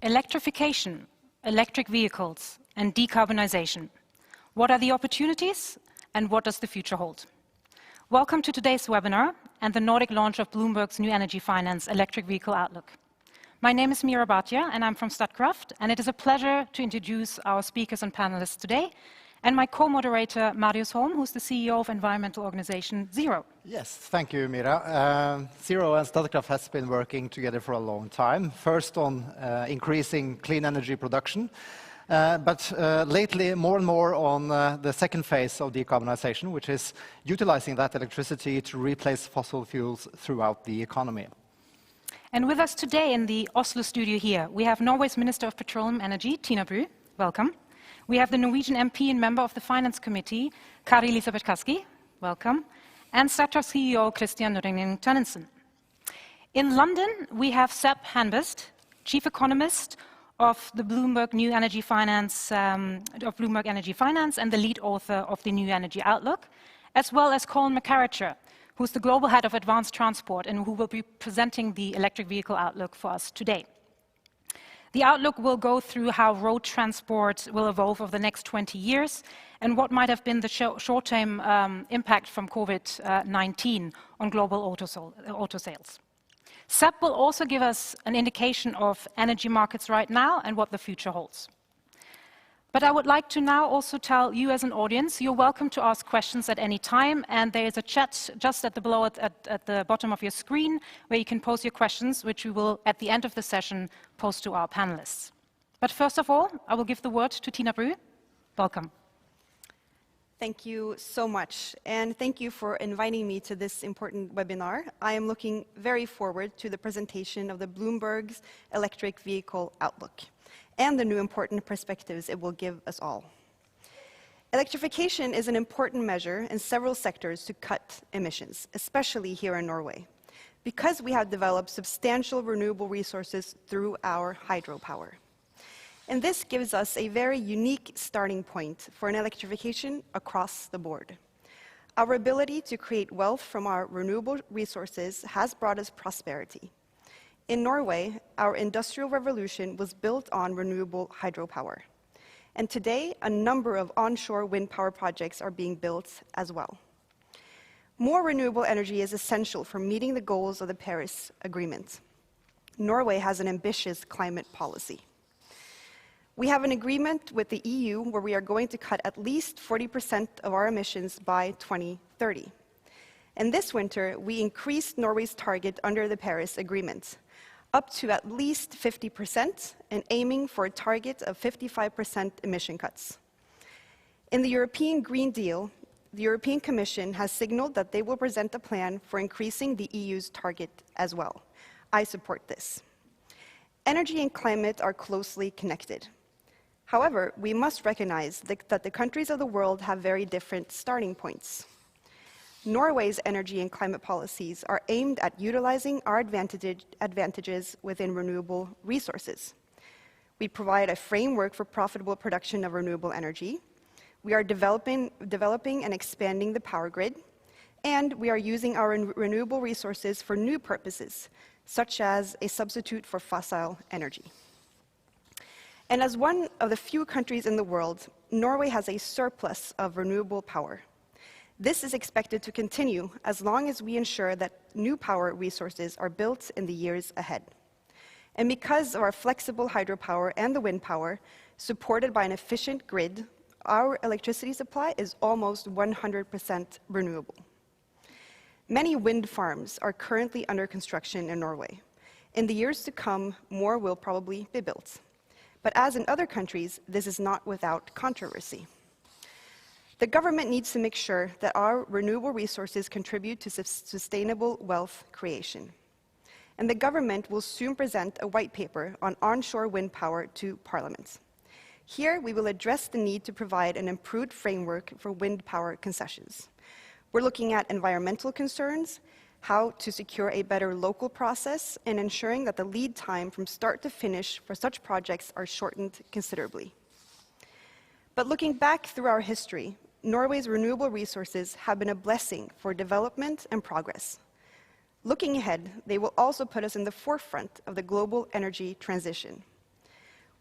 Electrification, electric vehicles, and decarbonization. What are the opportunities and what does the future hold? Welcome to today's webinar and the Nordic launch of Bloomberg's new energy finance electric vehicle outlook. My name is Mira Bhatia and I'm from Statkraft, and it is a pleasure to introduce our speakers and panelists today, and my co-moderator, Marius Holm, who's the CEO of environmental organization Zero. Yes, thank you, Mira. Zero and Statkraft has been working together for a long time, first on increasing clean energy production, but lately more and more on the second phase of decarbonization, which is utilizing that electricity to replace fossil fuels throughout the economy. And with us today in the Oslo studio here, we have Norway's Minister of Petroleum and Energy, Tina Bru. Welcome. We have the Norwegian MP and member of the Finance Committee, Kari Elisabeth Kaski. Welcome. And Statkraft CEO, Christian Nøringen Tønnesen. In London, we have Sepp Hanbest, Chief Economist of the Bloomberg New Energy Finance, and the lead author of the New Energy Outlook, as well as Colin McCarricher, who's the Global Head of Advanced Transport and who will be presenting the electric vehicle outlook for us today. The outlook will go through how road transport will evolve over the next 20 years and what might have been the short-term impact from COVID-19 on global auto sales. Sepp will also give us an indication of energy markets right now and what the future holds. But I would like to now also tell you as an audience, you're welcome to ask questions at any time, and there is a chat just at the bottom of your screen where you can post your questions, which we will, at the end of the session, post to our panelists. But first of all, I will give the word to Tina Bru. Welcome. Thank you so much, and thank you for inviting me to this important webinar. I am looking very forward to the presentation of the Bloomberg's Electric Vehicle Outlook and the new important perspectives it will give us all. Electrification is an important measure in several sectors to cut emissions, especially here in Norway, because we have developed substantial renewable resources through our hydropower. And this gives us a very unique starting point for an electrification across the board. Our ability to create wealth from our renewable resources has brought us prosperity. In Norway, our industrial revolution was built on renewable hydropower. And today, a number of onshore wind power projects are being built as well. More renewable energy is essential for meeting the goals of the Paris Agreement. Norway has an ambitious climate policy. We have an agreement with the EU where we are going to cut at least 40% of our emissions by 2030. And this winter, we increased Norway's target under the Paris Agreement, up to at least 50% and aiming for a target of 55% emission cuts. In the European Green Deal, the European Commission has signaled that they will present a plan for increasing the EU's target as well. I support this. Energy and climate are closely connected. However, we must recognize that the countries of the world have very different starting points. Norway's energy and climate policies are aimed at utilizing our advantages within renewable resources. We provide a framework for profitable production of renewable energy. We are developing and expanding the power grid, and we are using our renewable resources for new purposes, such as a substitute for fossil energy. And as one of the few countries in the world, Norway has a surplus of renewable power. This is expected to continue as long as we ensure that new power resources are built in the years ahead. And because of our flexible hydropower and the wind power, supported by an efficient grid, our electricity supply is almost 100% renewable. Many wind farms are currently under construction in Norway. In the years to come, more will probably be built. But as in other countries, this is not without controversy. The government needs to make sure that our renewable resources contribute to sustainable wealth creation. And the government will soon present a white paper on onshore wind power to Parliament. Here, we will address the need to provide an improved framework for wind power concessions. We're looking at environmental concerns, how to secure a better local process, and ensuring that the lead time from start to finish for such projects are shortened considerably. But looking back through our history, Norway's renewable resources have been a blessing for development and progress. Looking ahead, they will also put us in the forefront of the global energy transition.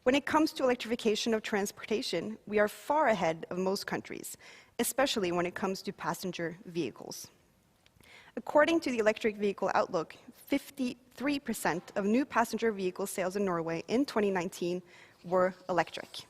When it comes to electrification of transportation, we are far ahead of most countries, especially when it comes to passenger vehicles. According to the Electric Vehicle Outlook, 53% of new passenger vehicle sales in Norway in 2019 were electric.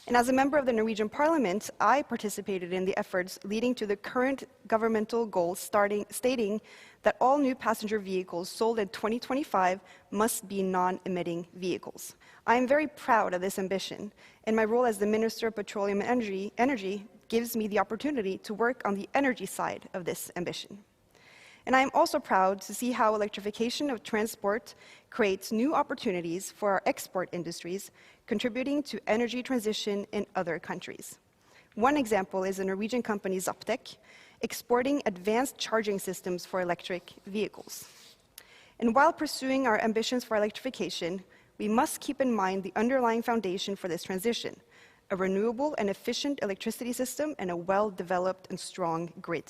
And as a member of the Norwegian Parliament, I participated in the efforts leading to the current governmental goal stating that all new passenger vehicles sold in 2025 must be non-emitting vehicles. I am very proud of this ambition, and my role as the Minister of Petroleum and Energy gives me the opportunity to work on the energy side of this ambition. And I am also proud to see how electrification of transport creates new opportunities for our export industries, contributing to energy transition in other countries. One example is the Norwegian company Zaptec, exporting advanced charging systems for electric vehicles. And while pursuing our ambitions for electrification, we must keep in mind the underlying foundation for this transition, a renewable and efficient electricity system and a well-developed and strong grid.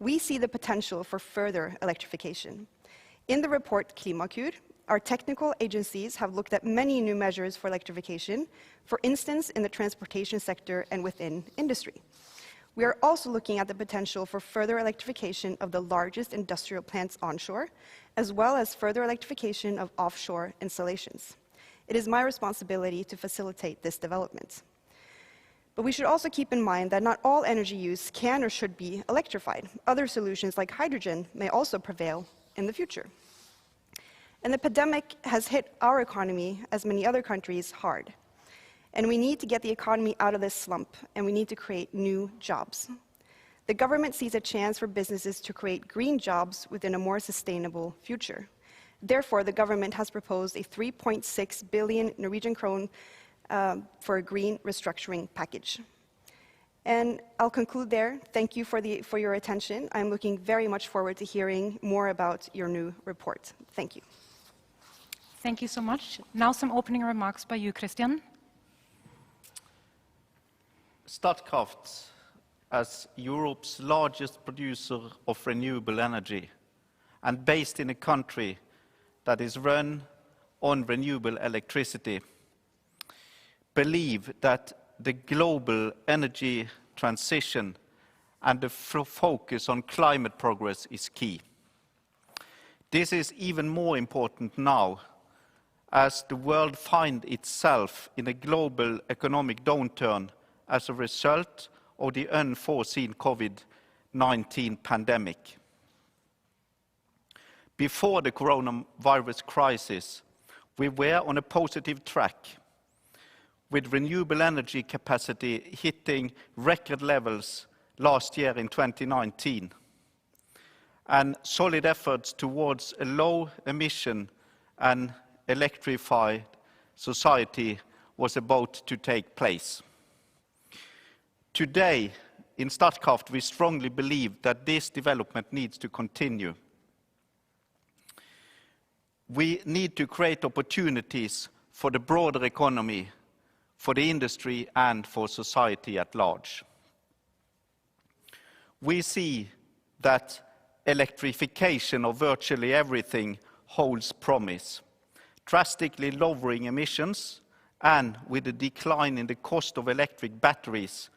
We see the potential for further electrification. In the report Klimakur, our technical agencies have looked at many new measures for electrification, for instance, in the transportation sector and within industry. We are also looking at the potential for further electrification of the largest industrial plants onshore, as well as further electrification of offshore installations. It is my responsibility to facilitate this development. But we should also keep in mind that not all energy use can or should be electrified. Other solutions like hydrogen may also prevail in the future. And the pandemic has hit our economy, as many other countries, hard. And we need to get the economy out of this slump, and we need to create new jobs. The government sees a chance for businesses to create green jobs within a more sustainable future. Therefore, the government has proposed a 3.6 billion Norwegian krone for a green restructuring package. And I'll conclude there. Thank you for your attention. I'm looking very much forward to hearing more about your new report. Thank you. Thank you so much. Now some opening remarks by you, Christian. Statkraft, as Europe's largest producer of renewable energy and based in a country that is run on renewable electricity, believe that the global energy transition and the focus on climate progress is key. This is even more important now as the world finds itself in a global economic downturn as a result of the unforeseen COVID-19 pandemic. Before the coronavirus crisis, we were on a positive track, with renewable energy capacity hitting record levels last year in 2019, and solid efforts towards a low-emission and electrified society was about to take place. Today, in Statkraft, we strongly believe that this development needs to continue. We need to create opportunities for the broader economy, for the industry, and for society at large. We see that electrification of virtually everything holds promise, drastically lowering emissions, and with a decline in the cost of electric batteries,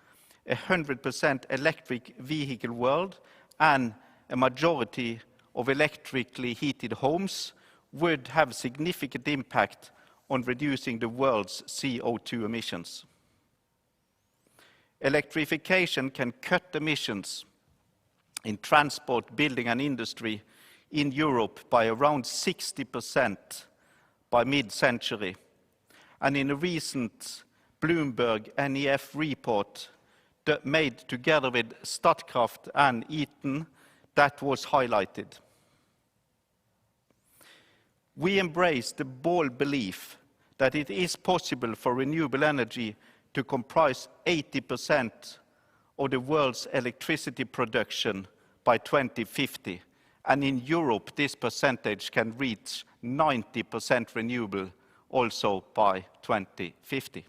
100% electric vehicle world, and a majority of electrically heated homes would have significant impact on reducing the world's CO2 emissions. Electrification can cut emissions in transport, building, and industry in Europe by around 60% by mid-century. And in a recent Bloomberg NEF report made together with Statkraft and Eaton, that was highlighted. We embrace the bold belief that it is possible for renewable energy to comprise 80% of the world's electricity production by 2050. And in Europe, this percentage can reach 90% renewable also by 2050.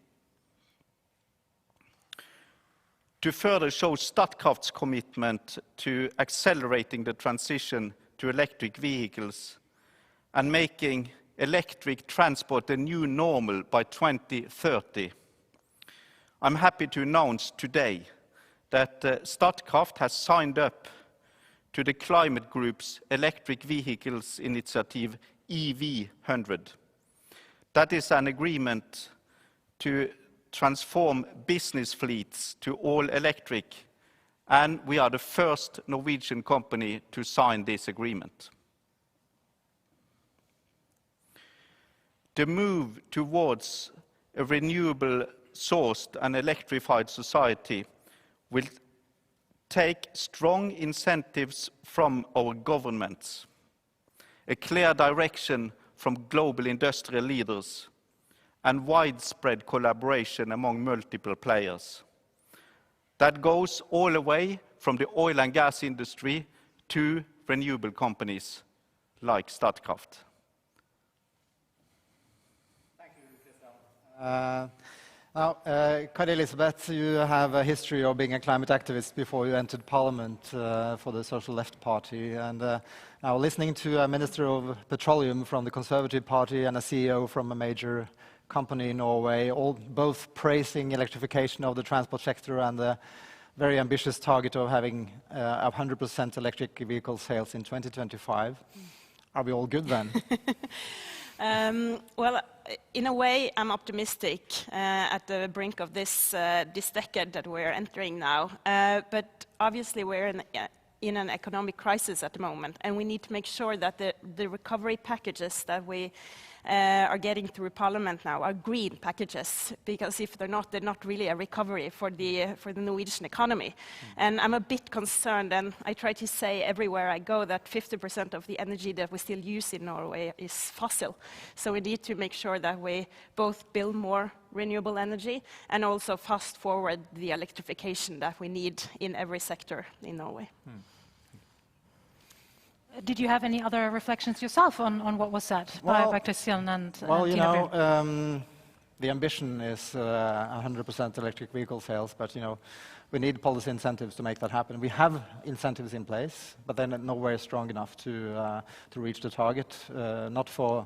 To further show Statkraft's commitment to accelerating the transition to electric vehicles and making electric transport a new normal by 2030, I'm happy to announce today that Statkraft has signed up to the climate group's electric vehicles initiative EV100. That is an agreement to transform business fleets to all electric, and we are the first Norwegian company to sign this agreement. The move towards a renewable sourced and electrified society will take strong incentives from our governments, a clear direction from global industrial leaders, and widespread collaboration among multiple players. That goes all the way from the oil and gas industry to renewable companies like Statkraft. Thank you, Christian. Now, Kari Elisabeth, you have a history of being a climate activist before you entered Parliament for the Social Left Party. And now listening to a Minister of Petroleum from the Conservative Party and a CEO from a major company in Norway, both praising electrification of the transport sector and the very ambitious target of having 100% electric vehicle sales in 2025. Are we all good then? Well, in a way, I'm optimistic at the brink of this decade that we're entering now. But obviously, we're in an economic crisis at the moment, and we need to make sure that the recovery packages that we are getting through Parliament now are green packages, because if they're not really a recovery for the Norwegian economy. And I'm a bit concerned, and I try to say everywhere I go that 50% of the energy that we still use in Norway is fossil. So we need to make sure that we both build more renewable energy and also fast forward the electrification that we need in every sector in Norway. Did you have any other reflections yourself on what was said by Christian and well, you Tina Bru? know, the ambition is 100% electric vehicle sales, but you know, we need policy incentives to make that happen. We have incentives in place, but they're nowhere strong enough to reach the target, not for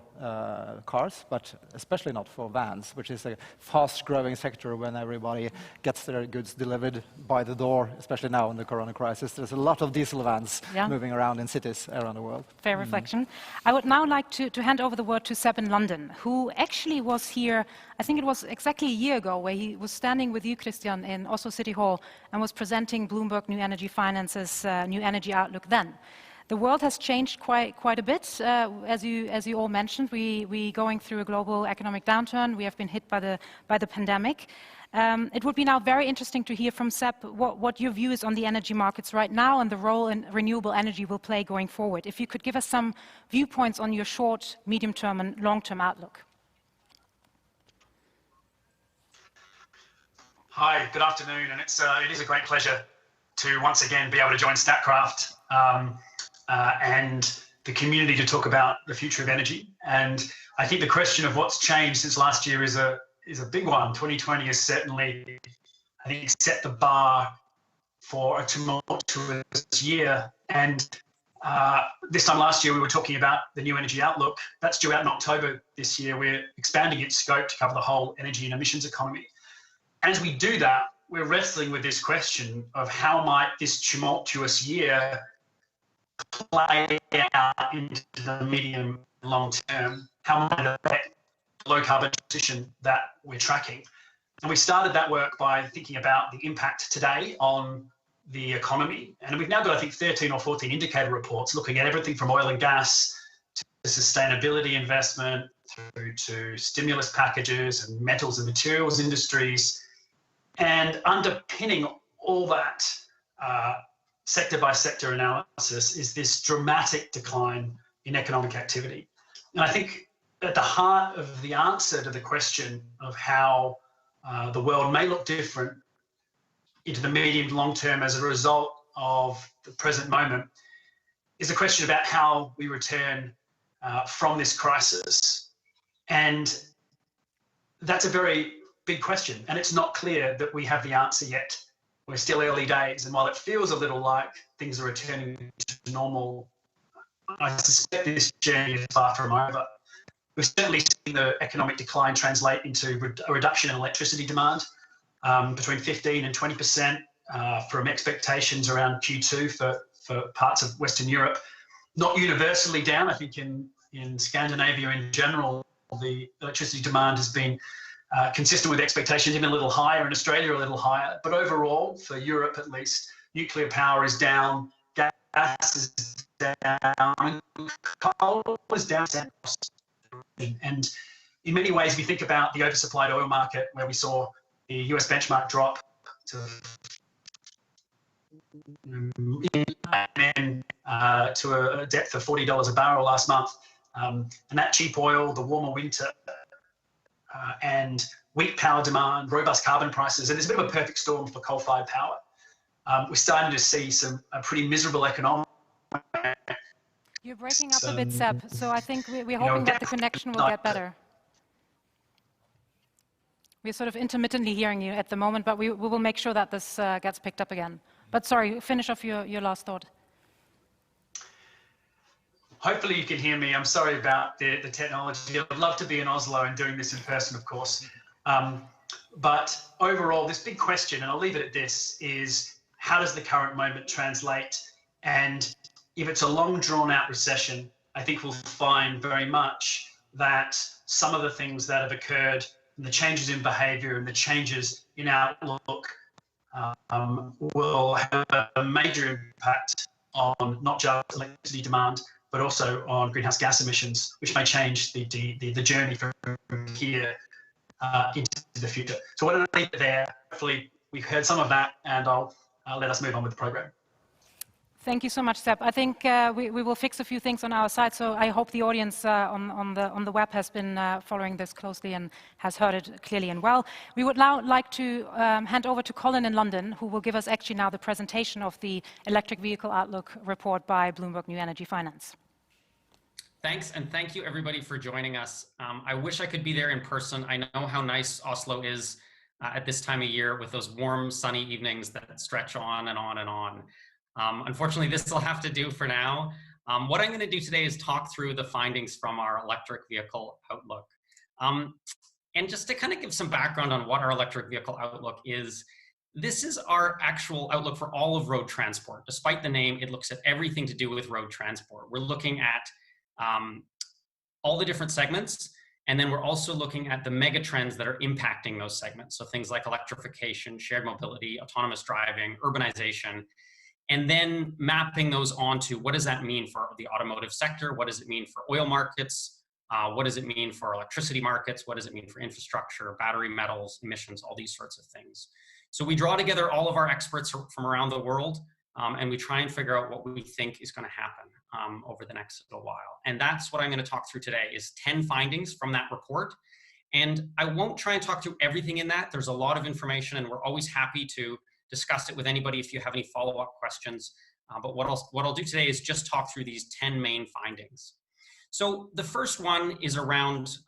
cars, but especially not for vans, which is a fast-growing sector when everybody gets their goods delivered by the door, especially now in the corona crisis. There's a lot of diesel vans moving around in cities around the world. Fair reflection. I would now like to hand over the word to Seb in London, who actually was here, I think it was exactly a year ago, where he was standing with you, Christian, in Oslo City Hall and was presenting Bloomberg New Energy Finance's New Energy Outlook then. The world has changed quite a bit, as you all mentioned. We're going through a global economic downturn. We have been hit by the pandemic. It would be now very interesting to hear from Seb what your view is on the energy markets right now and the role in renewable energy will play going forward. If you could give us some viewpoints on your short, medium-term and long-term outlook. Hi, good afternoon, and it is a great pleasure to once again be able to join Statkraft and the community to talk about the future of energy. And I think the question of what's changed since last year is a big one. 2020 has certainly, I think, set the bar for a tumultuous year. And this time last year, we were talking about the New Energy Outlook. That's due out in October this year. We're expanding its scope to cover the whole energy and emissions economy. As we do that, we're wrestling with this question of how might this tumultuous year play out into the medium and long term? How might it affect the low carbon transition that we're tracking? And we started that work by thinking about the impact today on the economy. And we've now got, I think, 13 or 14 indicator reports looking at everything from oil and gas to sustainability investment through to stimulus packages and metals and materials industries. And underpinning all that sector by sector analysis is this dramatic decline in economic activity. And I think at the heart of the answer to the question of how the world may look different into the medium to long term as a result of the present moment is a question about how we return from this crisis. And that's a very big question, and it's not clear that we have the answer yet. We're still early days, and while it feels a little like things are returning to normal, I suspect this journey is far from over. We've certainly seen the economic decline translate into a reduction in electricity demand, between 15 and 20% from expectations around Q2 for parts of Western Europe. Not universally down. I think in Scandinavia in general, the electricity demand has been consistent with expectations, even a little higher, in Australia a little higher. But overall, for Europe at least, nuclear power is down, gas is down, coal is down. And in many ways, if you think about the oversupplied oil market, where we saw the US benchmark drop to a depth of $40 a barrel last month, and that cheap oil, the warmer winter, and weak power demand, robust carbon prices, and there's a bit of a perfect storm for coal-fired power. We're starting to see a pretty miserable economic. You're breaking up a bit, Seb, so I think we're hoping that the connection will get better. We're sort of intermittently hearing you at the moment, but we will make sure that this gets picked up again. But sorry, finish off your last thought. Hopefully you can hear me. I'm sorry about the technology. I'd love to be in Oslo and doing this in person, of course. But overall, this big question, and I'll leave it at this, is how does the current moment translate? And if it's a long drawn-out recession, I think we'll find very much that some of the things that have occurred, and the changes in behavior and the changes in outlook, will have a major impact on not just electricity demand, but also on greenhouse gas emissions, which may change the journey from here into the future. So why don't I leave it there? Hopefully we've heard some of that, and I'll let us move on with the program. Thank you so much, Seb. I think we will fix a few things on our side, so I hope the audience on the web has been following this closely and has heard it clearly and well. We would now like to hand over to Colin in London, who will give us actually now the presentation of the Electric Vehicle Outlook report by Bloomberg New Energy Finance. Thanks, and thank you everybody for joining us. I wish I could be there in person. I know how nice Oslo is at this time of year with those warm, sunny evenings that stretch on and on and on. Unfortunately, this will have to do for now. What I'm going to do today is talk through the findings from our electric vehicle outlook. And just to kind of give some background on what our electric vehicle outlook is, this is our actual outlook for all of road transport. Despite the name, it looks at everything to do with road transport. We're looking at all the different segments, and then we're also looking at the mega trends that are impacting those segments. So things like electrification, shared mobility, autonomous driving, urbanization, and then mapping those onto what does that mean for the automotive sector? What does it mean for oil markets? What does it mean for electricity markets? What does it mean for infrastructure, battery metals, emissions, all these sorts of things? So we draw together all of our experts from around the world, and we try and figure out what we think is going to happen over the next little while. And that's what I'm going to talk through today, is 10 findings from that report. And I won't try and talk through everything in that. There's a lot of information, and we're always happy to discuss it with anybody if you have any follow-up questions. But what I'll do today is just talk through these 10 main findings. So the first one is around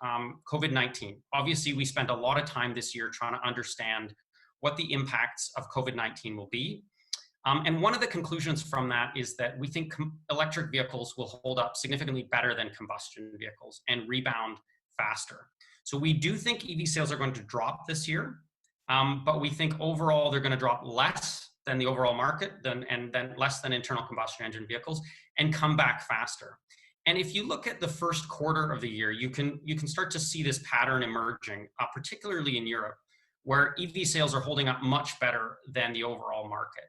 COVID-19. Obviously, we spent a lot of time this year trying to understand what the impacts of COVID-19 will be. And one of the conclusions from that is that we think electric vehicles will hold up significantly better than combustion vehicles and rebound faster. So we do think EV sales are going to drop this year, but we think overall they're going to drop less than the overall market, and then less than internal combustion engine vehicles, and come back faster. And if you look at the first quarter of the year, you can start to see this pattern emerging, particularly in Europe, where EV sales are holding up much better than the overall market.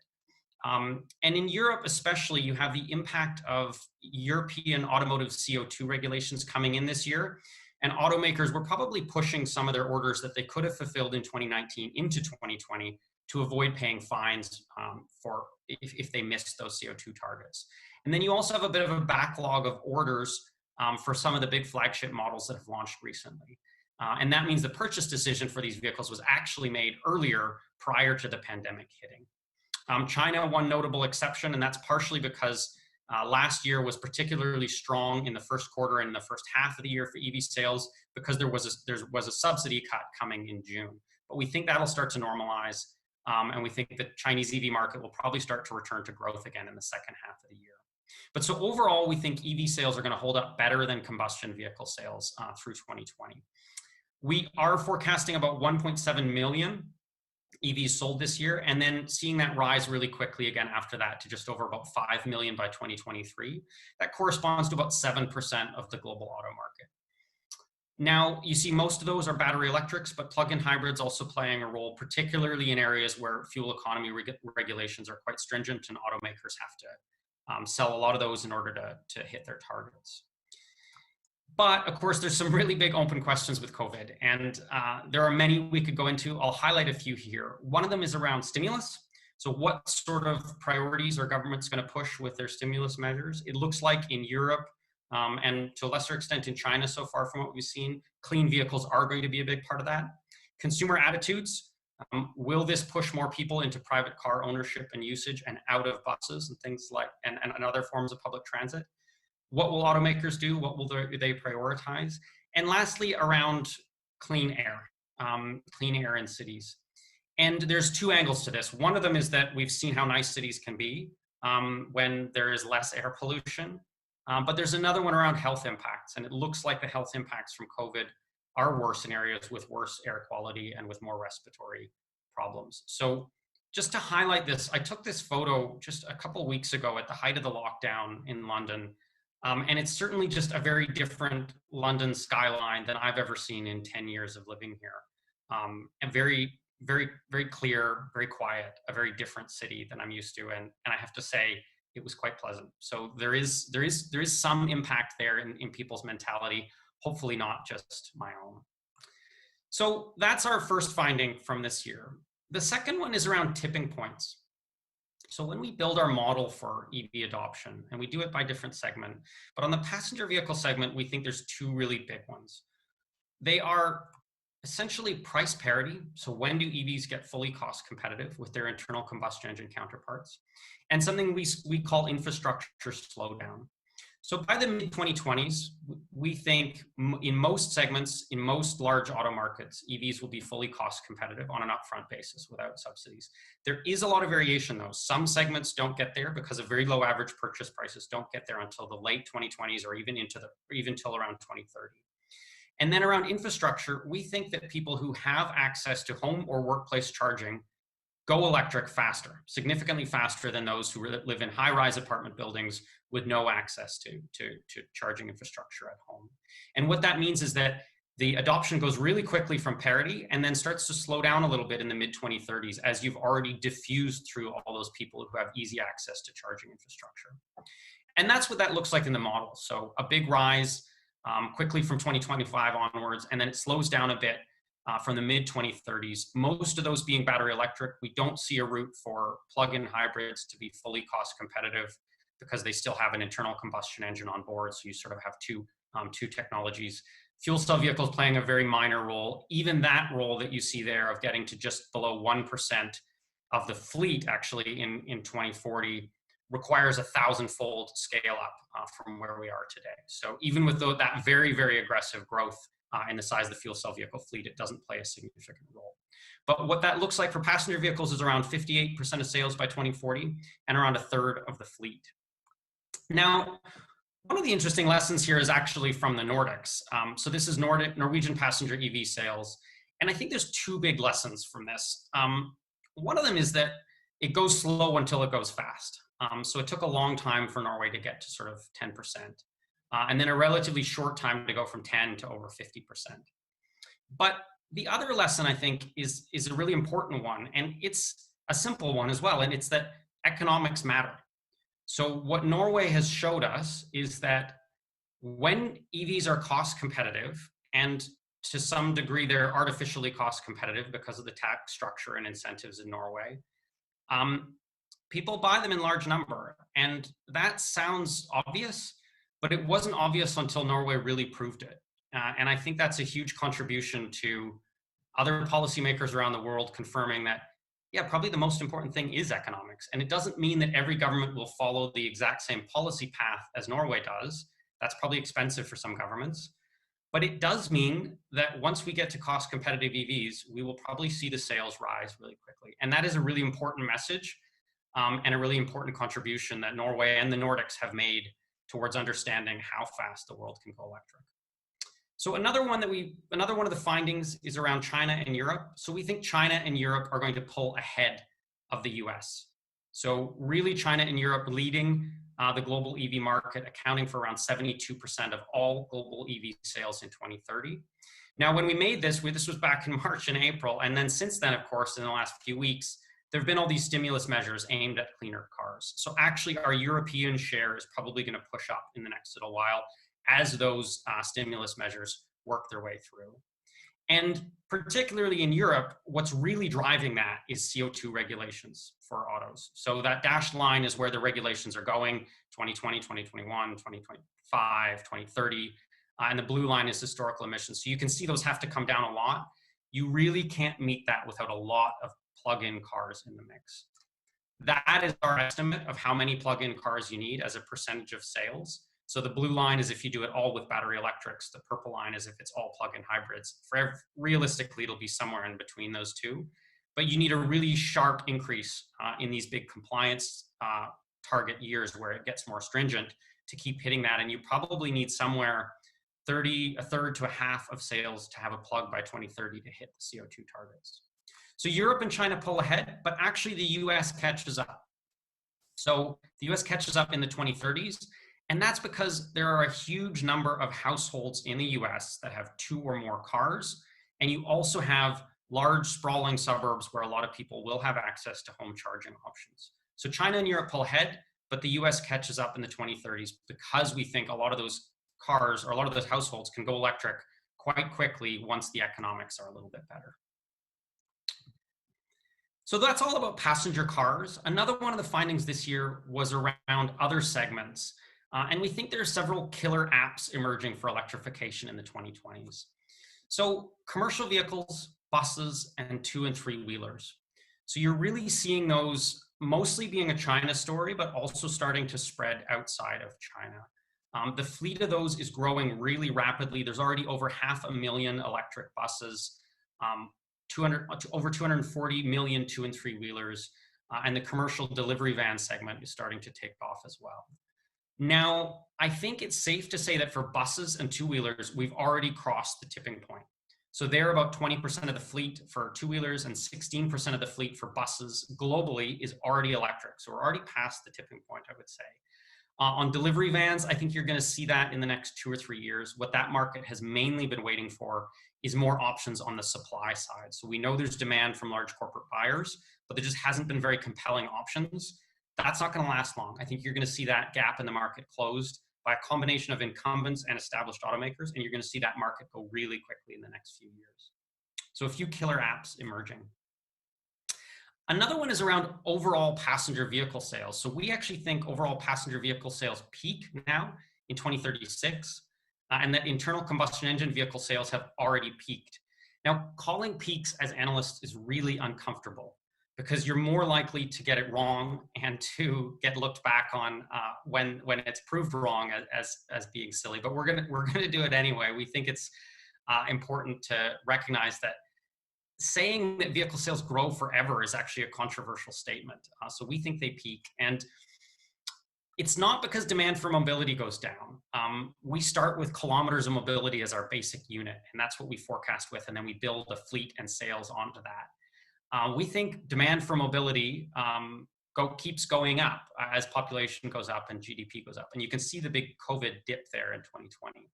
And in Europe especially, you have the impact of European automotive CO2 regulations coming in this year, and automakers were probably pushing some of their orders that they could have fulfilled in 2019 into 2020 to avoid paying fines for if they missed those CO2 targets. And then you also have a bit of a backlog of orders for some of the big flagship models that have launched recently. And that means the purchase decision for these vehicles was actually made earlier, prior to the pandemic hitting. China, one notable exception, and that's partially because last year was particularly strong in the first quarter and the first half of the year for EV sales, because there was a subsidy cut coming in June. But we think that'll start to normalize, and we think the Chinese EV market will probably start to return to growth again in the second half of the year. But so overall, we think EV sales are going to hold up better than combustion vehicle sales through 2020. We are forecasting about 1.7 million EVs sold this year, and then seeing that rise really quickly again after that to just over about 5 million by 2023. That corresponds to about 7% of the global auto market. Now, you see most of those are battery electrics, but plug-in hybrids also playing a role, particularly in areas where fuel economy regulations are quite stringent and automakers have to sell a lot of those in order to hit their targets. But of course, there's some really big open questions with COVID, and there are many we could go into. I'll highlight a few here. One of them is around stimulus. So what sort of priorities are governments going to push with their stimulus measures? It looks like in Europe, and to a lesser extent in China so far from what we've seen, clean vehicles are going to be a big part of that. Consumer attitudes, will this push more people into private car ownership and usage and out of buses and things like, and other forms of public transit? What will automakers do? What will they prioritize? And lastly, around clean air in cities. And there's two angles to this. One of them is that we've seen how nice cities can be when there is less air pollution. But there's another one around health impacts. And it looks like the health impacts from COVID are worse in areas with worse air quality and with more respiratory problems. So just to highlight this, I took this photo just a couple weeks ago at the height of the lockdown in London. And it's certainly just a very different London skyline than I've ever seen in 10 years of living here. And very, very, very clear, very quiet, a very different city than I'm used to. And I have to say, it was quite pleasant. So there is some impact there in people's mentality, hopefully not just my own. So that's our first finding from this year. The second one is around tipping points. So when we build our model for EV adoption, and we do it by different segment, but on the passenger vehicle segment, we think there's two really big ones. They are essentially price parity. So when do EVs get fully cost competitive with their internal combustion engine counterparts? And something we call infrastructure slowdown. So by the mid-2020s, we think in most segments, in most large auto markets, EVs will be fully cost competitive on an upfront basis without subsidies. There is a lot of variation though. Some segments don't get there because of very low average purchase prices don't get there until the late 2020s or even till around 2030. And then around infrastructure, we think that people who have access to home or workplace charging go electric faster, significantly faster than those who live in high-rise apartment buildings with no access to charging infrastructure at home. And what that means is that the adoption goes really quickly from parity and then starts to slow down a little bit in the mid-2030s as you've already diffused through all those people who have easy access to charging infrastructure. And that's what that looks like in the model. So a big rise quickly from 2025 onwards, and then it slows down a bit from the mid-2030s, most of those being battery electric. We don't see a route for plug-in hybrids to be fully cost competitive because they still have an internal combustion engine on board. So you sort of have two technologies. Fuel cell vehicles playing a very minor role. Even that role that you see there of getting to just below 1% of the fleet actually in 2040 requires 1,000-fold scale up from where we are today. So even with that very, very aggressive growth in the size of the fuel cell vehicle fleet, it doesn't play a significant role. But what that looks like for passenger vehicles is around 58% of sales by 2040 and around a third of the fleet. Now, one of the interesting lessons here is actually from the Nordics. So this is Norwegian passenger EV sales. And I think there's two big lessons from this. One of them is that it goes slow until it goes fast. So it took a long time for Norway to get to sort of 10%. And then a relatively short time to go from 10 to over 50%. But the other lesson, I think, is a really important one, and it's a simple one as well, and it's that economics matter. So what Norway has showed us is that when EVs are cost competitive, and to some degree they're artificially cost competitive because of the tax structure and incentives in Norway, people buy them in large number. And that sounds obvious, but it wasn't obvious until Norway really proved it. And I think that's a huge contribution to other policymakers around the world confirming that, yeah, probably the most important thing is economics. And it doesn't mean that every government will follow the exact same policy path as Norway does. That's probably expensive for some governments. But it does mean that once we get to cost competitive EVs, we will probably see the sales rise really quickly. And that is a really important message and a really important contribution that Norway and the Nordics have made towards understanding how fast the world can go electric. So another one of the findings is around China and Europe. So we think China and Europe are going to pull ahead of the US. So really China and Europe leading the global EV market, accounting for around 72% of all global EV sales in 2030. Now, when we made this, this was back in March and April. And then since then, of course, in the last few weeks, there have been all these stimulus measures aimed at cleaner cars. So actually our European share is probably going to push up in the next little while as those stimulus measures work their way through. And particularly in Europe, what's really driving that is CO2 regulations for autos. So that dashed line is where the regulations are going, 2020, 2021, 2025, 2030. And the blue line is historical emissions. So you can see those have to come down a lot. You really can't meet that without a lot of plug-in cars in the mix. That is our estimate of how many plug-in cars you need as a percentage of sales. So the blue line is if you do it all with battery electrics. The purple line is if it's all plug-in hybrids. Realistically, it'll be somewhere in between those two. But you need a really sharp increase in these big compliance target years where it gets more stringent to keep hitting that. And you probably need somewhere a third to a half of sales to have a plug by 2030 to hit the CO2 targets. So Europe and China pull ahead, but actually the US catches up. So the US catches up in the 2030s. And that's because there are a huge number of households in the US that have 2 or more cars. And you also have large sprawling suburbs where a lot of people will have access to home charging options. So China and Europe pull ahead, but the US catches up in the 2030s because we think a lot of those cars or a lot of those households can go electric quite quickly once the economics are a little bit better. So that's all about passenger cars. Another one of the findings this year was around other segments. And we think there are several killer apps emerging for electrification in the 2020s. So commercial vehicles, buses, and 2- and 3-wheelers. So you're really seeing those mostly being a China story, but also starting to spread outside of China. The fleet of those is growing really rapidly. There's already over 500,000 electric buses, over 240 million 2- and 3-wheelers, and the commercial delivery van segment is starting to take off as well. Now, I think it's safe to say that for buses and 2-wheelers, we've already crossed the tipping point. So they're about 20% of the fleet for 2-wheelers and 16% of the fleet for buses globally is already electric. So we're already past the tipping point, I would say. On delivery vans, I think you're going to see that in the next 2 or 3 years. What that market has mainly been waiting for is more options on the supply side. So we know there's demand from large corporate buyers, but there just hasn't been very compelling options. That's not going to last long. I think you're going to see that gap in the market closed by a combination of incumbents and established automakers, and you're going to see that market go really quickly in the next few years. So a few killer apps emerging. Another one is around overall passenger vehicle sales. So we actually think overall passenger vehicle sales peak now in 2036, and that internal combustion engine vehicle sales have already peaked. Now, calling peaks as analysts is really uncomfortable because you're more likely to get it wrong and to get looked back on when it's proved wrong as being silly. But we're gonna do it anyway. We think it's important to recognize that saying that vehicle sales grow forever is actually a controversial statement. So we think they peak, and it's not because demand for mobility goes down. We start with kilometers of mobility as our basic unit, and that's what we forecast with, and then we build a fleet and sales onto that. We think demand for mobility keeps going up as population goes up and GDP goes up. And you can see the big COVID dip there in 2020.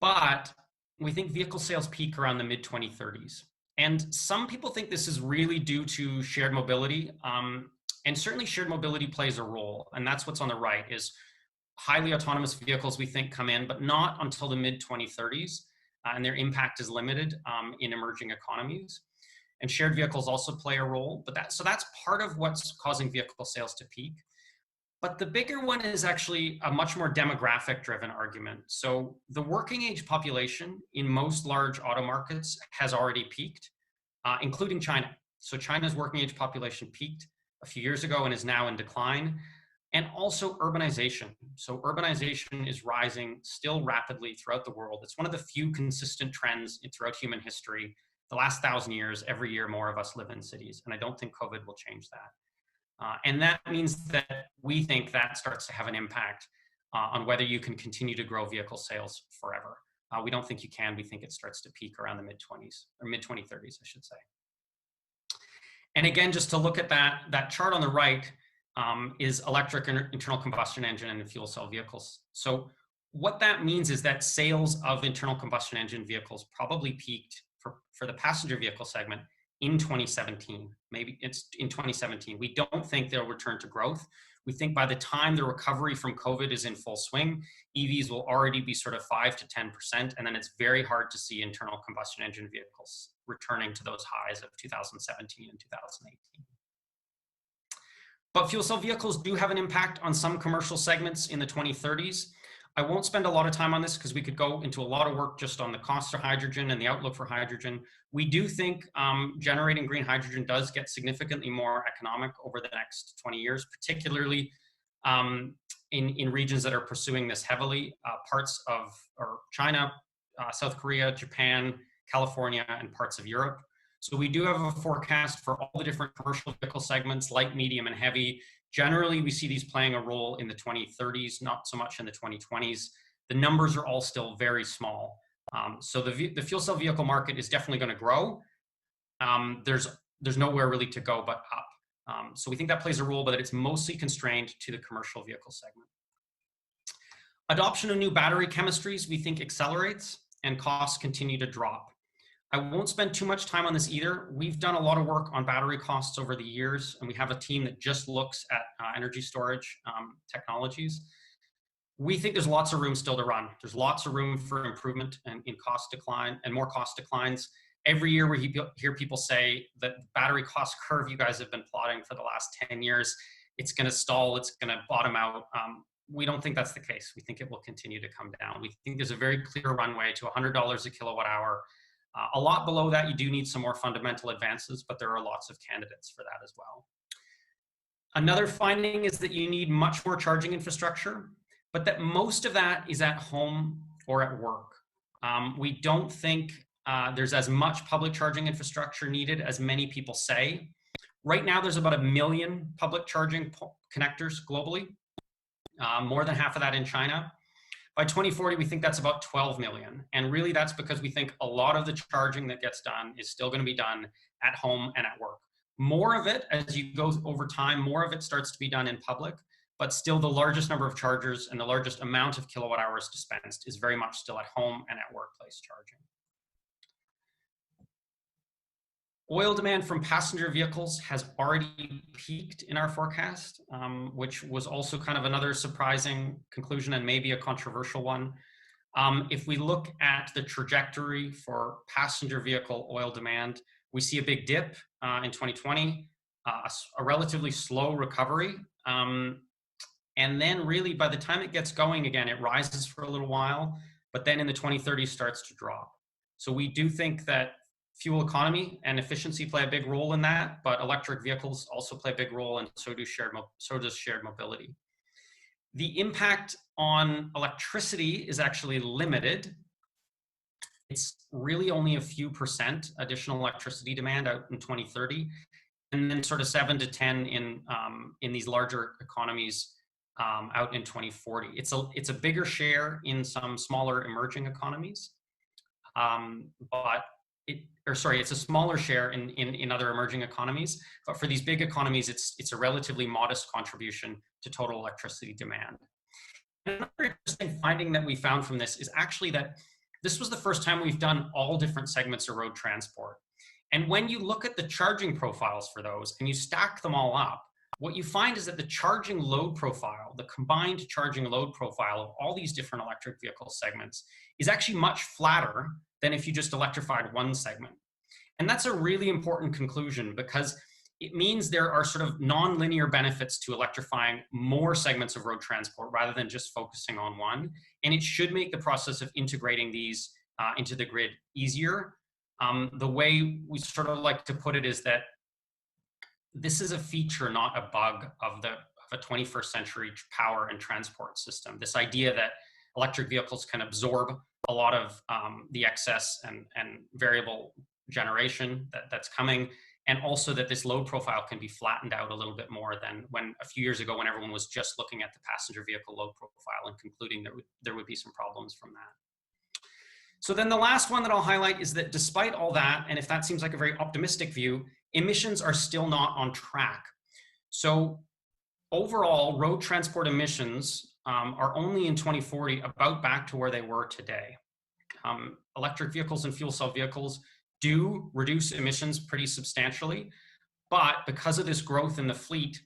But we think vehicle sales peak around the mid-2030s. And some people think this is really due to shared mobility. And certainly shared mobility plays a role. And that's what's on the right is highly autonomous vehicles we think come in, but not until the mid-2030s. And their impact is limited in emerging economies. And shared vehicles also play a role, so that's part of what's causing vehicle sales to peak. But the bigger one is actually a much more demographic driven argument. So the working age population in most large auto markets has already peaked, including China. So China's working age population peaked a few years ago and is now in decline. And also urbanization. So urbanization is rising still rapidly throughout the world. It's one of the few consistent trends throughout human history. The last 1,000 years, every year more of us live in cities. And I don't think COVID will change that. And that means that we think that starts to have an impact on whether you can continue to grow vehicle sales forever. We don't think you can. We think it starts to peak around the mid-20s, or mid-2030s, I should say. And again, just to look at that chart on the right is electric internal combustion engine and fuel cell vehicles. So what that means is that sales of internal combustion engine vehicles probably peaked for the passenger vehicle segment in 2017. Maybe it's in 2017. We don't think they'll return to growth. We think by the time the recovery from COVID is in full swing, EVs will already be sort of 5 to 10%, and then it's very hard to see internal combustion engine vehicles returning to those highs of 2017 and 2018. But fuel cell vehicles do have an impact on some commercial segments in the 2030s. I won't spend a lot of time on this because we could go into a lot of work just on the cost of hydrogen and the outlook for hydrogen. We do think generating green hydrogen does get significantly more economic over the next 20 years, particularly in regions that are pursuing this heavily, parts of China, South Korea, Japan, California, and parts of Europe. So we do have a forecast for all the different commercial vehicle segments, light, medium, and heavy. Generally, we see these playing a role in the 2030s, not so much in the 2020s. The numbers are all still very small. So the fuel cell vehicle market is definitely going to grow. There's nowhere really to go but up. So we think that plays a role, but it's mostly constrained to the commercial vehicle segment. Adoption of new battery chemistries, we think, accelerates, and costs continue to drop. I won't spend too much time on this either. We've done a lot of work on battery costs over the years, and we have a team that just looks at energy storage technologies. We think there's lots of room still to run. There's lots of room for improvement and in cost decline and more cost declines. Every year we hear people say that the battery cost curve you guys have been plotting for the last 10 years, it's going to stall, it's going to bottom out. We don't think that's the case. We think it will continue to come down. We think there's a very clear runway to $100 a kilowatt hour. A lot below that, you do need some more fundamental advances, but there are lots of candidates for that as well. Another finding is that you need much more charging infrastructure, but that most of that is at home or at work. We don't think there's as much public charging infrastructure needed as many people say. Right now, there's about 1 million public charging connectors globally, more than half of that in China. By 2040, we think that's about 12 million. And really that's because we think a lot of the charging that gets done is still going to be done at home and at work. More of it, as you go over time, more of it starts to be done in public, but still the largest number of chargers and the largest amount of kilowatt hours dispensed is very much still at home and at workplace charging. Oil demand from passenger vehicles has already peaked in our forecast, which was also kind of another surprising conclusion and maybe a controversial one. If we look at the trajectory for passenger vehicle oil demand, we see a big dip in 2020, a relatively slow recovery. And then really by the time it gets going again, it rises for a little while, but then in the 2030s starts to drop. So we do think that fuel economy and efficiency play a big role in that, but electric vehicles also play a big role, and so does shared mobility. The impact on electricity is actually limited. It's really only a few % additional electricity demand out in 2030, and then sort of 7 to 10 in these larger economies out in 2040. It's a bigger share in some smaller emerging economies, it's a smaller share in other emerging economies, but for these big economies, it's a relatively modest contribution to total electricity demand. Another interesting finding that we found from this is actually that this was the first time we've done all different segments of road transport. And when you look at the charging profiles for those and you stack them all up, what you find is that the charging load profile, the combined charging load profile of all these different electric vehicle segments is actually much flatter than if you just electrified one segment. And that's a really important conclusion, because it means there are sort of non-linear benefits to electrifying more segments of road transport rather than just focusing on one. And it should make the process of integrating these into the grid easier. The way we sort of like to put it is that this is a feature, not a bug of a 21st century power and transport system. This idea that electric vehicles can absorb a lot of the excess and variable generation that's coming, and also that this load profile can be flattened out a little bit more than when a few years ago when everyone was just looking at the passenger vehicle load profile and concluding there would be some problems from that. So then the last one that I'll highlight is that despite all that, and if that seems like a very optimistic view, emissions are still not on track. So overall, road transport emissions are only in 2040 about back to where they were today. Electric vehicles and fuel cell vehicles do reduce emissions pretty substantially, but because of this growth in the fleet,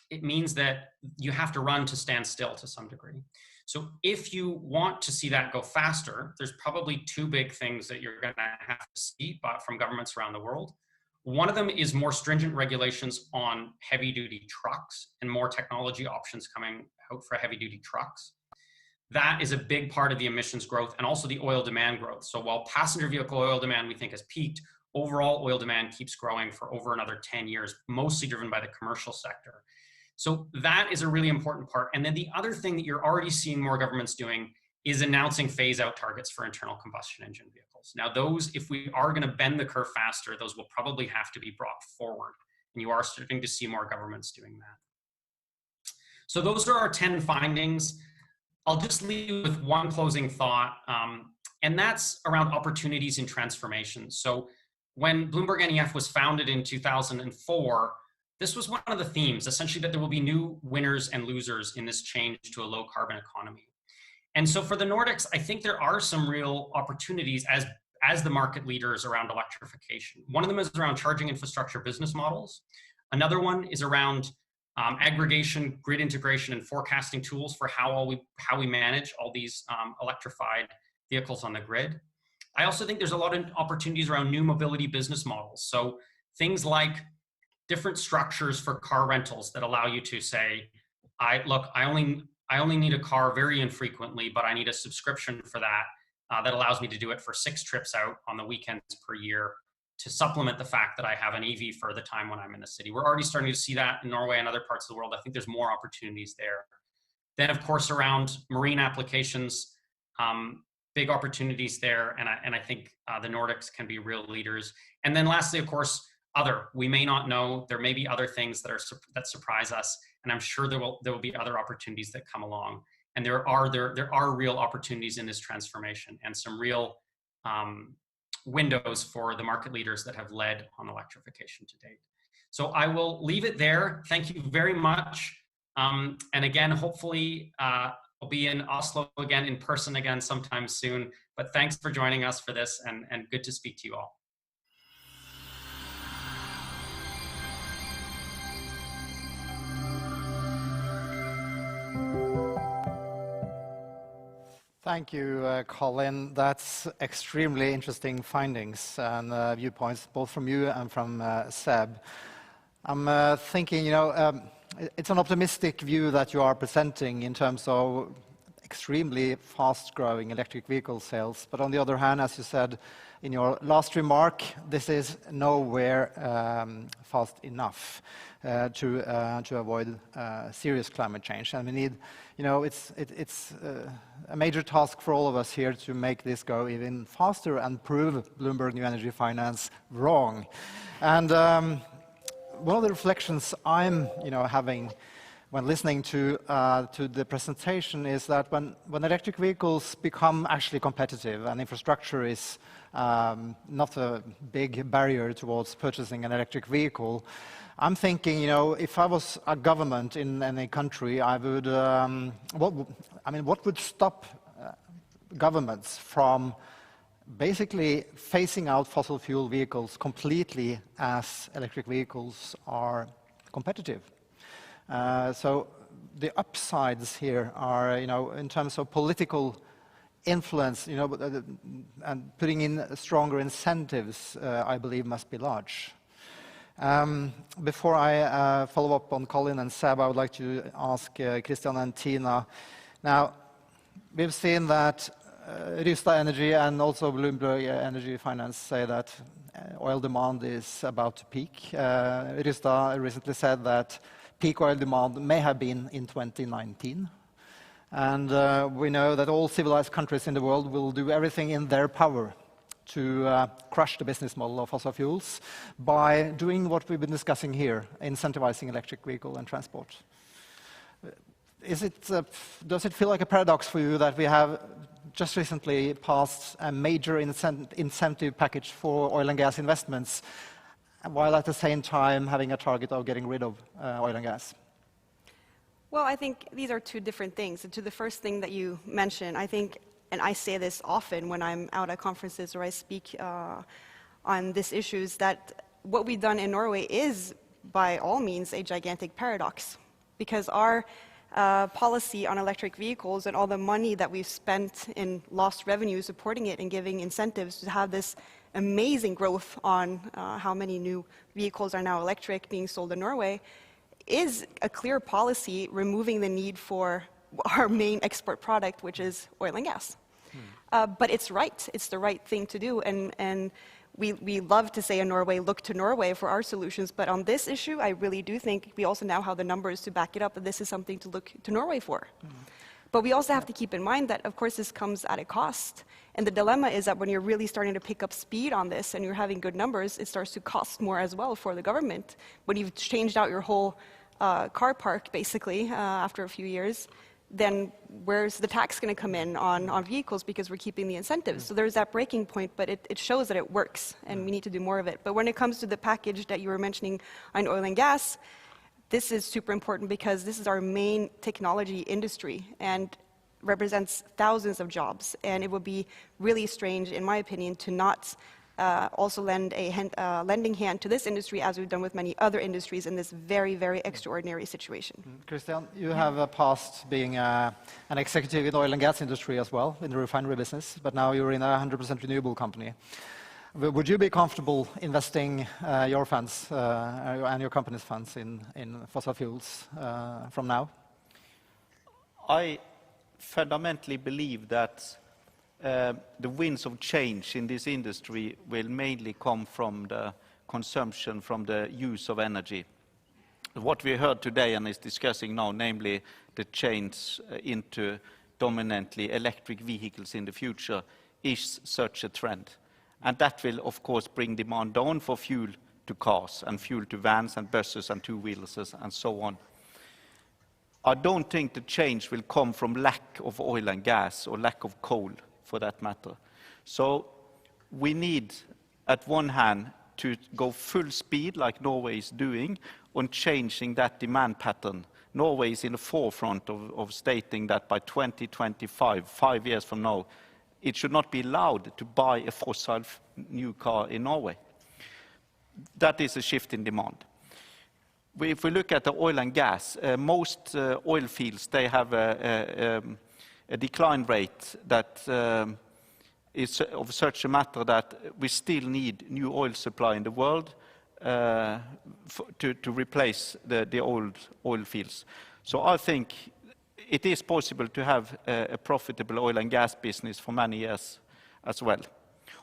it means that you have to run to stand still to some degree. So if you want to see that go faster, there's probably two big things that you're going to have to see from governments around the world. One of them is more stringent regulations on heavy-duty trucks and more technology options coming out for heavy-duty trucks. That is a big part of the emissions growth and also the oil demand growth. So while passenger vehicle oil demand we think has peaked, overall oil demand keeps growing for over another 10 years, mostly driven by the commercial sector. So that is a really important part. And then the other thing that you're already seeing more governments doing is announcing phase-out targets for internal combustion engine vehicles. Now those, if we are going to bend the curve faster, those will probably have to be brought forward. And you are starting to see more governments doing that. So those are our 10 findings. I'll just leave you with one closing thought, and that's around opportunities in transformation. So when Bloomberg NEF was founded in 2004, this was one of the themes, essentially that there will be new winners and losers in this change to a low carbon economy. And so for the Nordics, I think there are some real opportunities as the market leaders around electrification. One of them is around charging infrastructure business models. Another one is around aggregation, grid integration, and forecasting tools for how we manage all these electrified vehicles on the grid. I also think there's a lot of opportunities around new mobility business models. So things like different structures for car rentals that allow you to say, I only need a car very infrequently, but I need a subscription for that that allows me to do it for 6 trips out on the weekends per year to supplement the fact that I have an EV for the time when I'm in the city. We're already starting to see that in Norway and other parts of the world. I think there's more opportunities there. Then, of course, around marine applications, big opportunities there, and I think the Nordics can be real leaders. And then lastly, of course, we may not know. There may be other things that surprise us, and I'm sure there will be other opportunities that come along. And there are real opportunities in this transformation and some real windows for the market leaders that have led on electrification to date. So I will leave it there. Thank you very much. And again, hopefully I'll be in Oslo again, in person again sometime soon. But thanks for joining us for this, and good to speak to you all. Thank you, Colin. That's extremely interesting findings and viewpoints, both from you and from Seb. I'm thinking, it's an optimistic view that you are presenting in terms of extremely fast-growing electric vehicle sales. But on the other hand, as you said in your last remark, this is nowhere fast enough to avoid serious climate change. And we need, it's a major task for all of us here to make this go even faster and prove Bloomberg New Energy Finance wrong. And one of the reflections I'm, having when listening to the presentation is that when electric vehicles become actually competitive and infrastructure is not a big barrier towards purchasing an electric vehicle, I'm thinking, if I was a government in any country, I would, what would stop governments from basically phasing out fossil fuel vehicles completely as electric vehicles are competitive? So the upsides here are, in terms of political influence, and putting in stronger incentives, I believe must be large. Before I follow up on Colin and Seb, I would like to ask Christian and Tina. Now, we've seen that Rystad Energy and also Bloomberg Energy Finance say that oil demand is about to peak. Rystad recently said that peak oil demand may have been in 2019. And we know that all civilized countries in the world will do everything in their power to crush the business model of fossil fuels by doing what we've been discussing here, incentivizing electric vehicle and transport. Does it feel like a paradox for you that we have just recently passed a major incentive package for oil and gas investments, while at the same time having a target of getting rid of oil and gas? Well, I think these are two different things. And to the first thing that you mentioned, I think, and I say this often when I'm out at conferences or I speak on these issues, that what we've done in Norway is, by all means, a gigantic paradox. Because our policy on electric vehicles and all the money that we've spent in lost revenue supporting it and giving incentives to have this amazing growth on how many new vehicles are now electric being sold in Norway is a clear policy removing the need for our main export product, which is oil and gas. But it's right. It's the right thing to do. And we love to say in Norway, look to Norway for our solutions. But on this issue, I really do think we also now have the numbers to back it up, that this is something to look to Norway for. But we also have to keep in mind that, of course, this comes at a cost. And the dilemma is that when you're really starting to pick up speed on this and you're having good numbers, it starts to cost more as well for the government. When you've changed out your whole car park, basically, after a few years, then where's the tax going to come in on vehicles, because we're keeping the incentives? So there's that breaking point, but it shows that it works, and we need to do more of it. But when it comes to the package that you were mentioning on oil and gas, this is super important because this is our main technology industry and represents thousands of jobs. And it would be really strange, in my opinion, to not also lend a lending hand to this industry, as we've done with many other industries in this very, very extraordinary situation. Christian, you have a past being an executive in the oil and gas industry as well, in the refinery business, but now you're in a 100% renewable company. Would you be comfortable investing your funds and your company's funds in fossil fuels from now? I fundamentally believe that the winds of change in this industry will mainly come from the consumption, from the use of energy. What we heard today and is discussing now, namely the change into dominantly electric vehicles in the future, is such a trend. And that will, of course, bring demand down for fuel to cars and fuel to vans and buses and two-wheelers and so on. I don't think the change will come from lack of oil and gas or lack of coal, for that matter. So we need, at one hand, to go full speed, like Norway is doing, on changing that demand pattern. Norway is in the forefront of stating that by 2025, 5 years from now, it should not be allowed to buy a fossil new car in Norway. That is a shift in demand. If we look at the oil and gas, most oil fields, they have a decline rate that is of such a matter that we still need new oil supply in the world to replace the old oil fields. So I think it is possible to have a profitable oil and gas business for many years as well.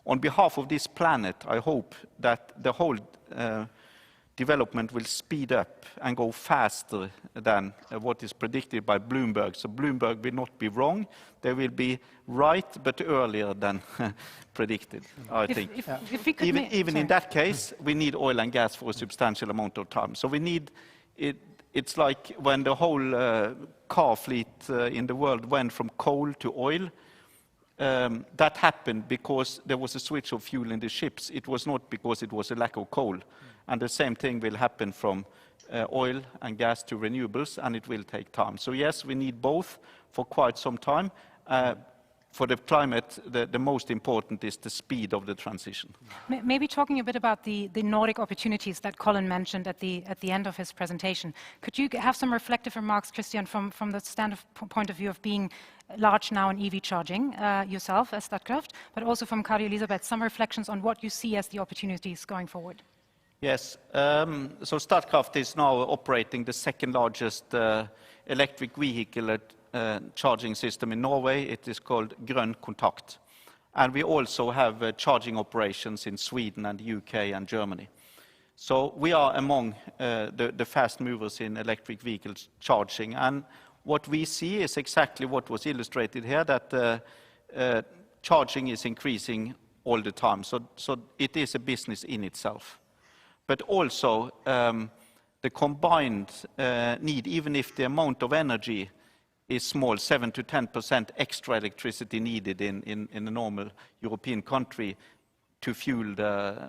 On behalf of this planet, I hope that the whole development will speed up and go faster than what is predicted by Bloomberg. So Bloomberg will not be wrong. They will be right, but earlier than predicted, I think. If we could even in that case, we need oil and gas for a substantial amount of time. So we need it. It's like when the whole car fleet in the world went from coal to oil. That happened because there was a switch of fuel in the ships. It was not because it was a lack of coal. And the same thing will happen from oil and gas to renewables, and it will take time. So yes, we need both for quite some time. For the climate, the most important is the speed of the transition. Maybe talking a bit about the Nordic opportunities that Colin mentioned at the end of his presentation. Could you have some reflective remarks, Christian, from the point of view of being large now in EV charging yourself as Statkraft, but also from Kari Elisabeth, some reflections on what you see as the opportunities going forward? Yes, so Statkraft is now operating the second largest electric vehicle charging system in Norway. It is called Grønn Kontakt. And we also have charging operations in Sweden and the UK and Germany. So we are among the fast movers in electric vehicle charging. And what we see is exactly what was illustrated here, that charging is increasing all the time. So it is a business in itself. But also the combined need, even if the amount of energy is small, 7 to 10% extra electricity needed in a normal European country to fuel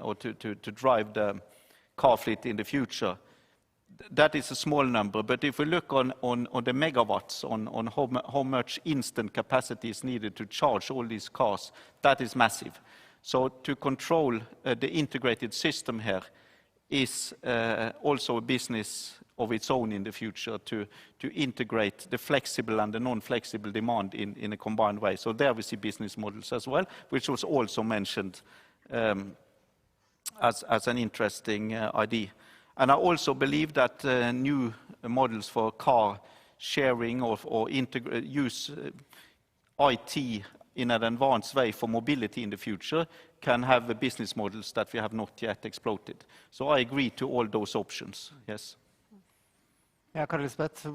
or to drive the car fleet in the future. That is a small number, but if we look on the megawatts, on how much instant capacity is needed to charge all these cars, that is massive. So to control the integrated system here is also a business of its own in the future, to integrate the flexible and the non-flexible demand in a combined way. So there we see business models as well, which was also mentioned as an interesting idea. And I also believe that new models for car sharing or use IT in an advanced way for mobility in the future can have business models that we have not yet exploited. So I agree to all those options, yes. Yeah, Kari-Elisabeth,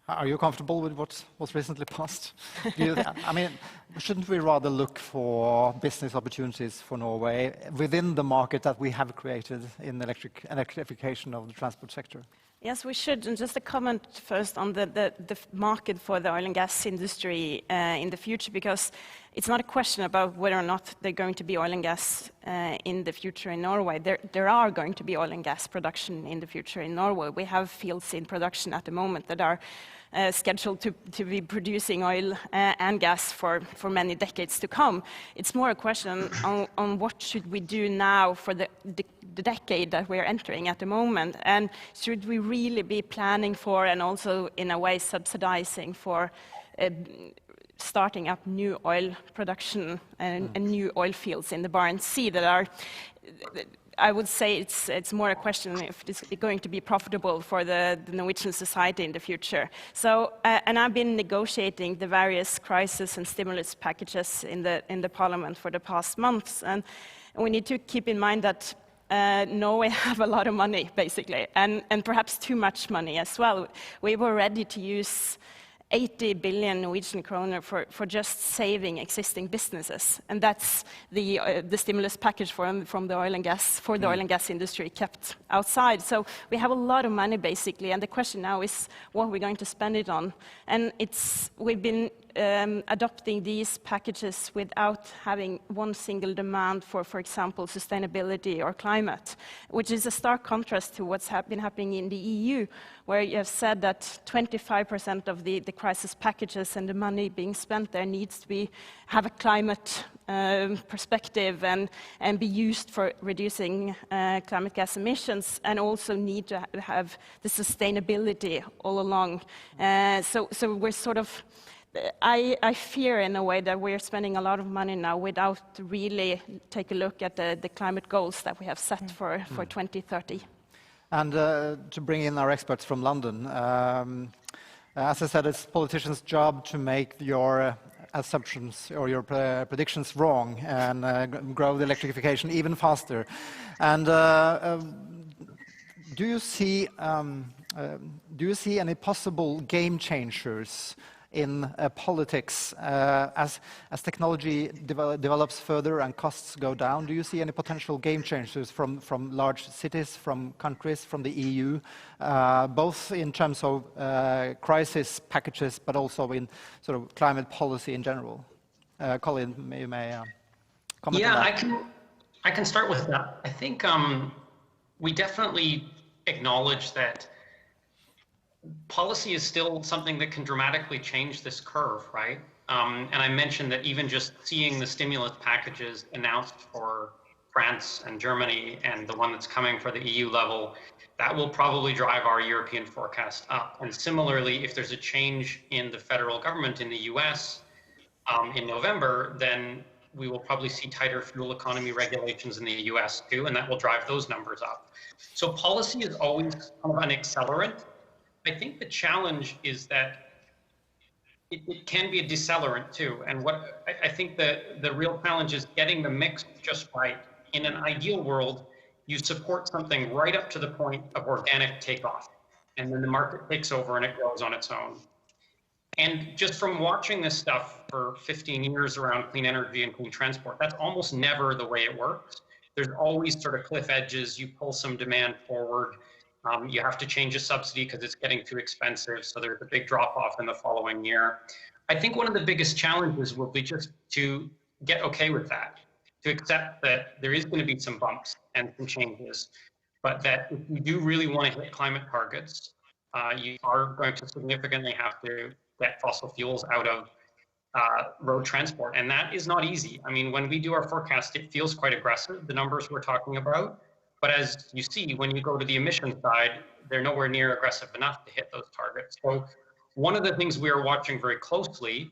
are you comfortable with what was recently passed? I mean, shouldn't we rather look for business opportunities for Norway within the market that we have created in electrification of the transport sector? Yes, we should. And just a comment first on the market for the oil and gas industry in the future, because it's not a question about whether or not there's going to be oil and gas in the future in Norway. There are going to be oil and gas production in the future in Norway. We have fields in production at the moment that are scheduled to be producing oil and gas for many decades to come. It's more a question on what should we do now for the decade that we're entering at the moment, and should we really be planning for and also in a way subsidizing for starting up new oil production and new oil fields in the Barents Sea that are, I would say it's more a question if it's going to be profitable for the Norwegian society in the future. So, and I've been negotiating the various crisis and stimulus packages in the parliament for the past months, and we need to keep in mind that Norway have a lot of money, basically, and perhaps too much money as well. We were ready to use 80 billion Norwegian kroner for just saving existing businesses, and that's the stimulus package from the oil and gas for the oil and gas industry kept outside. So we have a lot of money basically, and the question now is what we're going to spend it on. And we've been adopting these packages without having one single demand for example, sustainability or climate, which is a stark contrast to what's been happening in the EU, where you have said that 25% of the crisis packages and the money being spent there needs to have a climate perspective and be used for reducing climate gas emissions, and also need to have the sustainability all along. So we're sort of, I fear in a way that we're spending a lot of money now without really take a look at the climate goals that we have set for 2030. And to bring in our experts from London, as I said, it's politicians' job to make your assumptions or your predictions wrong and grow the electrification even faster. And do you see any possible game changers in politics as technology develops further and costs go down? Do you see any potential game changers from large cities, from countries, from the EU, both in terms of crisis packages, but also in sort of climate policy in general? Colin, you may comment on that. Yeah, I can start with that. I think we definitely acknowledge that policy is still something that can dramatically change this curve, right? And I mentioned that even just seeing the stimulus packages announced for France and Germany and the one that's coming for the EU level, that will probably drive our European forecast up. And similarly, if there's a change in the federal government in the US in November, then we will probably see tighter fuel economy regulations in the US too, and that will drive those numbers up. So policy is always kind of an accelerant. I think the challenge is that it can be a decelerant too. And what I think the real challenge is getting the mix just right. In an ideal world, you support something right up to the point of organic takeoff, and then the market takes over and it grows on its own. And just from watching this stuff for 15 years around clean energy and clean transport, that's almost never the way it works. There's always sort of cliff edges. You pull some demand forward. You have to change a subsidy because it's getting too expensive. So there's a big drop off in the following year. I think one of the biggest challenges will be just to get okay with that, to accept that there is going to be some bumps and some changes, but that if you do really want to hit climate targets, you are going to significantly have to get fossil fuels out of road transport. And that is not easy. I mean, when we do our forecast, it feels quite aggressive, the numbers we're talking about. But as you see, when you go to the emission side, they're nowhere near aggressive enough to hit those targets. So one of the things we are watching very closely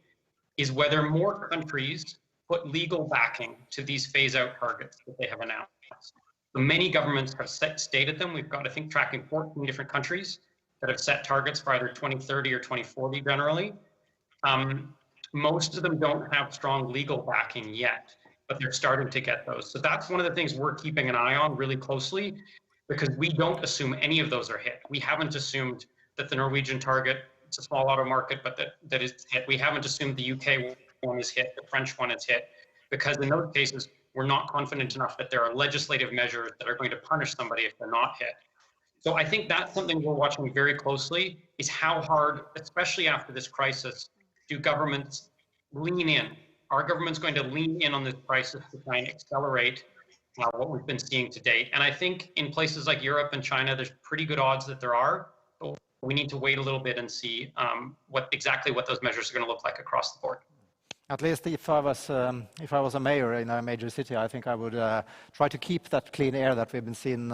is whether more countries put legal backing to these phase-out targets that they have announced. So many governments have stated them. We've got, I think, tracking 14 different countries that have set targets for either 2030 or 2040 generally. Most of them don't have strong legal backing yet, but they're starting to get those. So that's one of the things we're keeping an eye on really closely, because we don't assume any of those are hit. We haven't assumed that the Norwegian target, it's a small auto market, but that is hit. We haven't assumed the UK one is hit, the French one is hit, because in those cases, we're not confident enough that there are legislative measures that are going to punish somebody if they're not hit. So I think that's something we're watching very closely, is how hard, especially after this crisis, do governments lean in? Our government's going to lean in on this crisis to try and accelerate what we've been seeing to date. And I think in places like Europe and China, there's pretty good odds that there are. But we need to wait a little bit and see exactly what those measures are going to look like across the board. At least if I was a mayor in a major city, I think I would try to keep that clean air that we've been seeing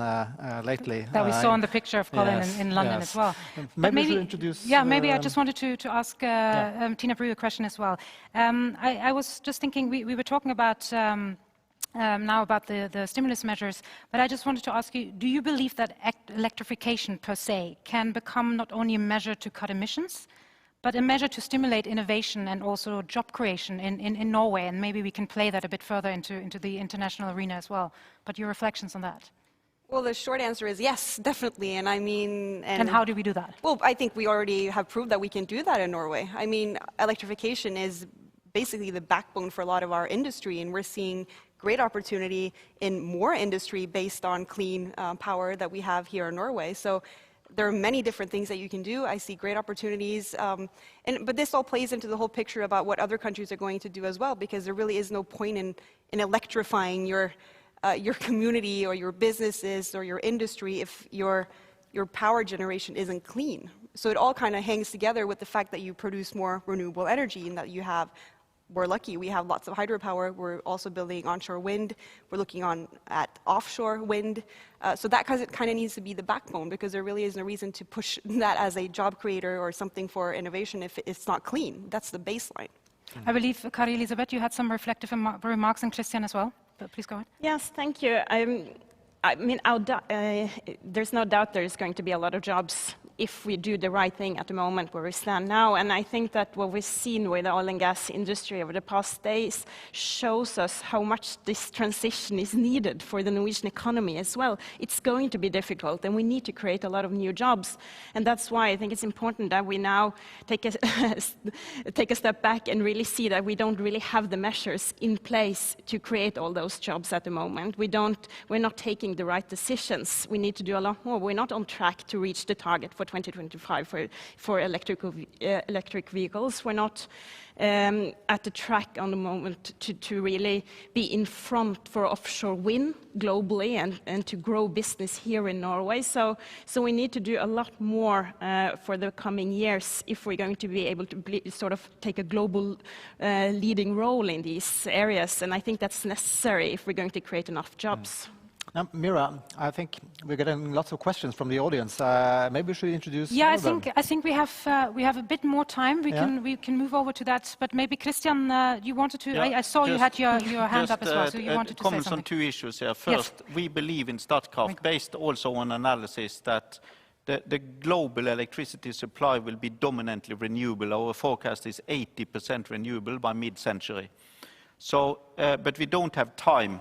lately. That we saw in the picture of Colin in London as well. Maybe introduce. Yeah, maybe I just wanted to ask Tina Bru a question as well. I was just thinking, we were talking about now about the stimulus measures, but I just wanted to ask you, do you believe that electrification per se can become not only a measure to cut emissions, but a measure to stimulate innovation and also job creation in Norway? And maybe we can play that a bit further into the international arena as well. But your reflections on that? Well, the short answer is yes, definitely. And I mean... And how do we do that? Well, I think we already have proved that we can do that in Norway. I mean, electrification is basically the backbone for a lot of our industry, and we're seeing great opportunity in more industry based on clean power that we have here in Norway. So there are many different things that you can do. I see great opportunities. But this all plays into the whole picture about what other countries are going to do as well, because there really is no point in electrifying your community or your businesses or your industry if your power generation isn't clean. So it all kind of hangs together with the fact that you produce more renewable energy and that you have, we're lucky, we have lots of hydropower. We're also building onshore wind. We're looking at offshore wind. So that kind of needs to be the backbone, because there really is no reason to push that as a job creator or something for innovation if it's not clean. That's the baseline. I believe, Kari Elisabeth, you had some reflective remarks, and Christian as well. But please go ahead. Yes, thank you. I mean, there's no doubt there's going to be a lot of jobs if we do the right thing at the moment where we stand now. And I think that what we've seen with the oil and gas industry over the past days shows us how much this transition is needed for the Norwegian economy as well. It's going to be difficult, and we need to create a lot of new jobs. And that's why I think it's important that we now take a step back and really see that we don't really have the measures in place to create all those jobs at the moment. We're not taking the right decisions. We need to do a lot more. We're not on track to reach the target for 2025 for electric vehicles. We're not at the track on the moment to really be in front for offshore wind globally and to grow business here in Norway. So we need to do a lot more for the coming years if we're going to be able to sort of take a global leading role in these areas. And I think that's necessary if we're going to create enough jobs. Now, Mira, I think we're getting lots of questions from the audience. Maybe we should introduce. Yeah, some of them. I think we have a bit more time. We can move over to that. But maybe Christian, you wanted to. I saw you had your hand up as well, so you wanted to say comments something. on two issues here. First, we believe in Statkraft, based also on analysis that the global electricity supply will be dominantly renewable. Our forecast is 80% renewable by mid-century. So, but we don't have time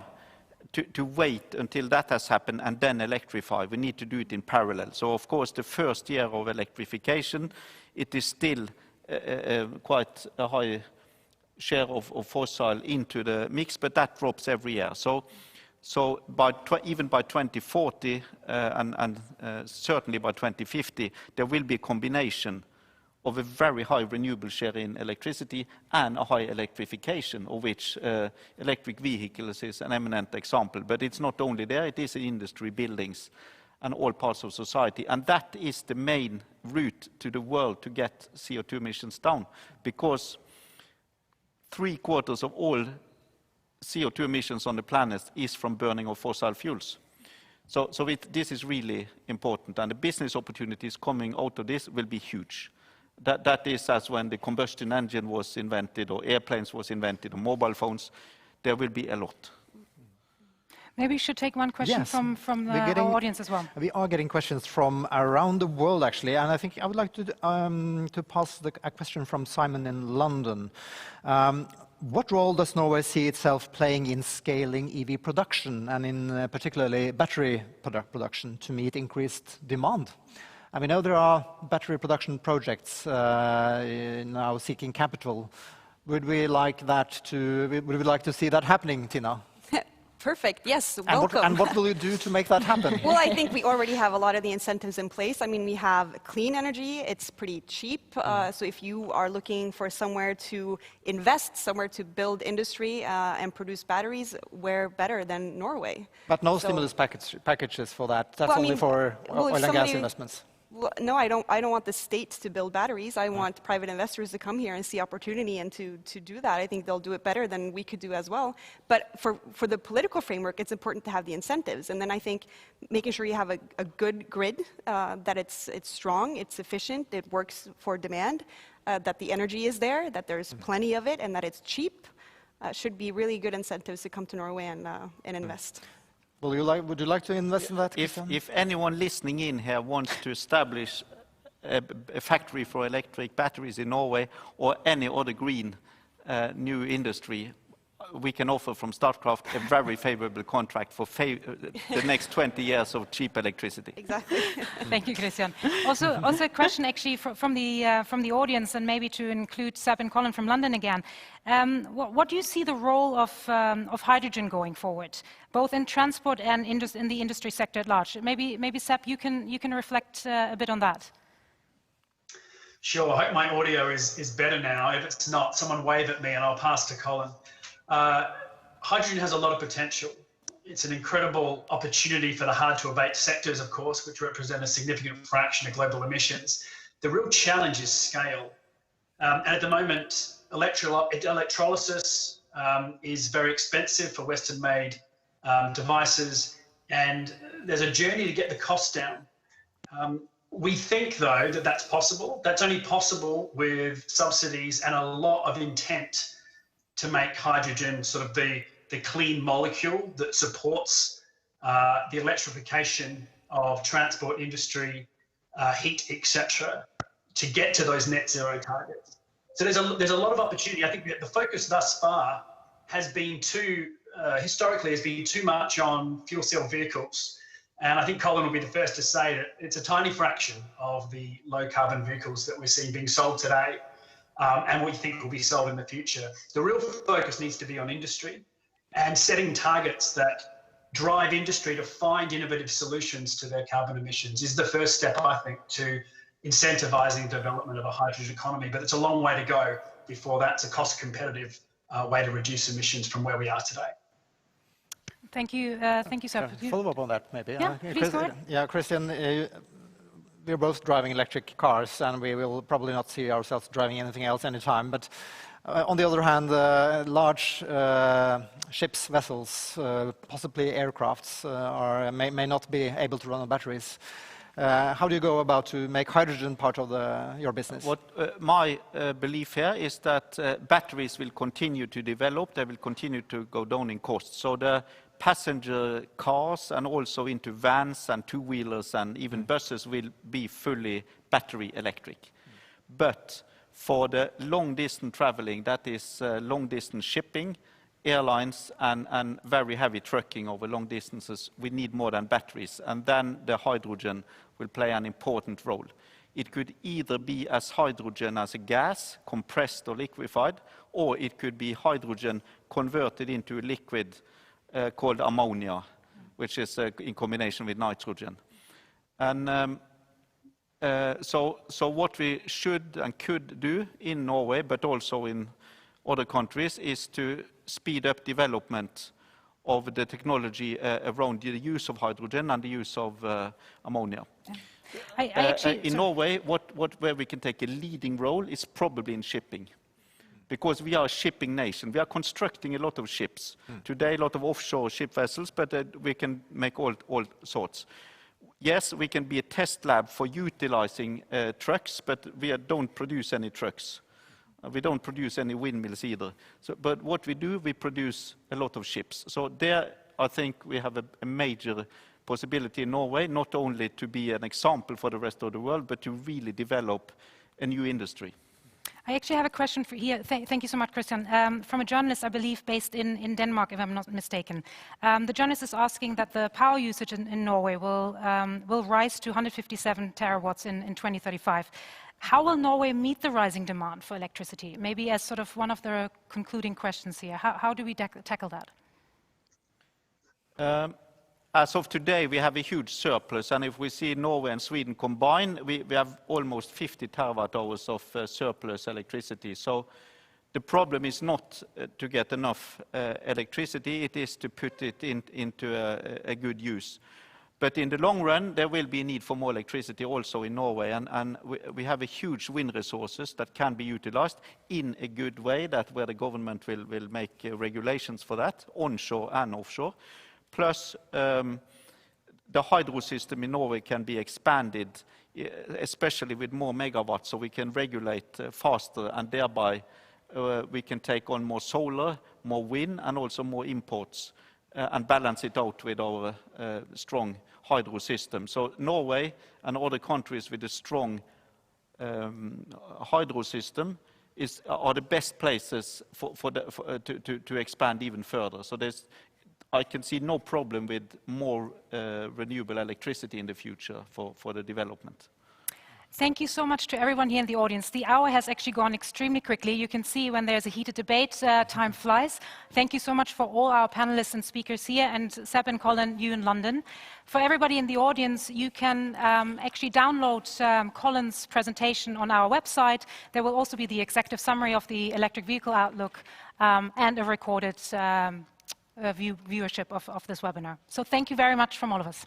to wait until that has happened and then electrify. We need to do it in parallel. So, of course, the first year of electrification, it is still quite a high share of fossil into the mix, but that drops every year. So even by 2040 and certainly by 2050, there will be a combination of a very high renewable share in electricity and a high electrification, of which electric vehicles is an eminent example. But it's not only there, it is in industry, buildings, and all parts of society. And that is the main route to the world to get CO2 emissions down, because 3/4 of all CO2 emissions on the planet is from burning of fossil fuels. So this is really important, and the business opportunities coming out of this will be huge. That is as when the combustion engine was invented, or airplanes was invented, or mobile phones. There will be a lot. Maybe we should take one question from our audience as well. We are getting questions from around the world, actually, and I think I would like to pass a question from Simon in London. What role does Norway see itself playing in scaling EV production, and in particularly battery production, to meet increased demand? And we know there are battery production projects now seeking capital. Would we like to see that happening, Tina? Perfect. Yes, welcome. And what will you do to make that happen? Well, I think we already have a lot of the incentives in place. I mean, we have clean energy. It's pretty cheap. So if you are looking for somewhere to invest, somewhere to build industry and produce batteries, where better than Norway? But no stimulus packages for that. That's only for oil and gas investments. Well, no, I don't want the state to build batteries. I want private investors to come here and see opportunity and to do that. I think they'll do it better than we could do as well. But for the political framework, it's important to have the incentives. And then I think making sure you have a good grid, that it's strong, it's efficient, it works for demand, that the energy is there, that there's plenty of it, and that it's cheap, should be really good incentives to come to Norway and invest. Would you like to invest in that? If anyone listening in here wants to establish a factory for electric batteries in Norway, or any other green new industry, we can offer from Statkraft a very favorable contract for the next 20 years of cheap electricity. Exactly. Thank you, Christian. Also a question actually from the audience, and maybe to include Seb and Colin from London again. What do you see the role of hydrogen going forward, both in transport and in the industry sector at large? Maybe Seb, you can reflect a bit on that. Sure. I hope my audio is better now. If it's not, someone wave at me and I'll pass to Colin. Hydrogen has a lot of potential. It's an incredible opportunity for the hard-to-abate sectors, of course, which represent a significant fraction of global emissions. The real challenge is scale. And at the moment, electrolysis is very expensive for Western-made devices, and there's a journey to get the cost down. We think, though, that that's possible. That's only possible with subsidies and a lot of intent to make hydrogen sort of the clean molecule that supports the electrification of transport industry, heat, etc., to get to those net zero targets. So there's a lot of opportunity. I think that the focus thus far has been historically too much on fuel cell vehicles. And I think Colin will be the first to say that it's a tiny fraction of the low carbon vehicles that we're seeing being sold today. And we think will be sold in the future. The real focus needs to be on industry and setting targets that drive industry to find innovative solutions to their carbon emissions is the first step, I think, to incentivizing the development of a hydrogen economy. But it's a long way to go before that's a cost competitive way to reduce emissions from where we are today. Thank you, Seb. Follow up on that, maybe. Yeah, please go ahead. Yeah, Christian, we're both driving electric cars, and we will probably not see ourselves driving anything else anytime. But On the other hand, large ships, vessels, possibly aircrafts, may not be able to run on batteries. How do you go about to make hydrogen part of your business? My belief here is that batteries will continue to develop. They will continue to go down in cost. So the passenger cars and also into vans and two-wheelers and even buses will be fully battery electric. But for the long-distance traveling, that is long-distance shipping, airlines and very heavy trucking over long distances, we need more than batteries. And then the hydrogen will play an important role. It could either be as hydrogen as a gas, compressed or liquefied, or it could be hydrogen converted into a liquid called ammonia, which is in combination with nitrogen. And so what we should and could do in Norway, but also in other countries, is to speed up development of the technology around the use of hydrogen and the use of ammonia. In Norway, where we can take a leading role is probably in shipping. Because we are a shipping nation. We are constructing a lot of ships. Today, a lot of offshore ship vessels, but we can make all sorts. Yes, we can be a test lab for utilizing trucks, but we don't produce any trucks. We don't produce any windmills either. But what we do, we produce a lot of ships. So there, I think we have a major possibility in Norway, not only to be an example for the rest of the world, but to really develop a new industry. I actually have a question for here. Thank you so much, Christian. From a journalist, I believe, based in Denmark, if I'm not mistaken. The journalist is asking that the power usage in Norway will rise to 157 terawatts in 2035. How will Norway meet the rising demand for electricity? Maybe as sort of one of the concluding questions here. How do we tackle that? As of today, we have a huge surplus, and if we see Norway and Sweden combined, we have almost 50 terawatt hours of surplus electricity. So the problem is not to get enough electricity, it is to put it into a good use. But in the long run, there will be a need for more electricity also in Norway, and we have a huge wind resources that can be utilized in a good way, where the government will make regulations for that, onshore and offshore. Plus, the hydro system in Norway can be expanded, especially with more megawatts, so we can regulate faster, and thereby we can take on more solar, more wind, and also more imports, and balance it out with our strong hydro system. So Norway and other countries with a strong hydro system are the best places to expand even further. So I can see no problem with more renewable electricity in the future for the development. Thank you so much to everyone here in the audience. The hour has actually gone extremely quickly. You can see when there's a heated debate, time flies. Thank you so much for all our panelists and speakers here, and Seb and Colin, you in London. For everybody in the audience, you can actually download Colin's presentation on our website. There will also be the executive summary of the electric vehicle outlook and a recorded viewership of this webinar. So thank you very much from all of us.